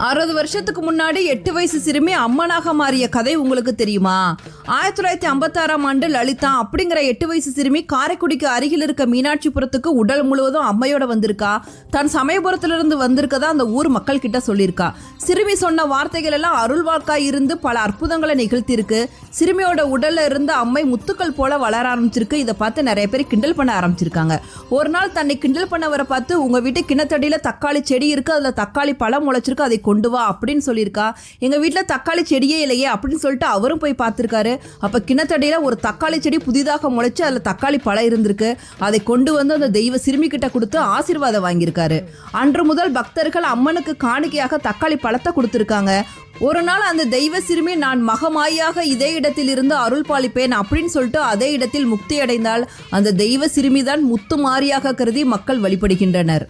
60 வருஷத்துக்கு முன்னாடி 8 வயசு சிறுமி அம்மனாக மாறிய கதை உங்களுக்கு தெரியுமா? 1956ஆம் ஆண்டு லலிதா அப்படிங்கிற 8 வயசு சிறுமி காரைக்குடிக்கு அருகில் இருக்க மீனாட்சிபுரத்துக்கு உடல் முழுவதும் அம்மையோட வந்திருக்கா. தான் சமயபுரத்திலிருந்து வந்திருக்கதா அந்த ஊர் மக்கள் கிட்ட சொல்லியிருக்கா. சிறுமி சொன்ன வார்த்தைகள் எல்லாம் அருள்வாக்காய் இருந்து பல அற்புதங்களை நிகழ்த்தியிருக்கு. சிறுமியோட உடல்ல இருந்து அம்மை முத்துக்கள் போல வளர ஆரம்பிச்சிருக்கு. இதை பார்த்து நிறைய பேர் கிண்டல் பண்ண ஆரம்பிச்சிருக்காங்க. ஒரு நாள் தன்னை கிண்டல் பண்ணவரை பார்த்து, உங்க வீட்டு கிணத்தடியில தக்காளி செடி இருக்கு, அதுல தக்காளி பழம் முளைச்சிருக்கு, அதை கொண்டு வா அப்படின்னு சொல்லியிருக்கா. எங்க வீட்டுல தக்காளி செடியே இல்லையே அப்படின்னு சொல்லிட்டு அவரும் போய் பார்த்திருக்காரு. அப்ப கிணத்தடியில ஒரு தக்காளி செடி புதிதாக முளைச்சு அதுல தக்காளி பழம் இருந்திருக்கு. அதை கொண்டு வந்து அந்த தெய்வ சிறுமி கிட்ட கொடுத்து ஆசீர்வாதம் வாங்கியிருக்காரு. அன்று முதல் பக்தர்கள் அம்மனுக்கு காணிக்கையாக தக்காளி பழத்தை கொடுத்திருக்காங்க. ஒரு நாள் அந்த தெய்வ சிறுமி, நான் மகமாயாக இதே இடத்தில் இருந்து அருள் பாலிப்பேன் அப்படின்னு சொல்லிட்டு அதே இடத்தில் முக்தி அடைந்தால் அந்த தெய்வ சிறுமிதான் முத்து மாரியாக கருதி மக்கள் வழிபடுகின்றனர்.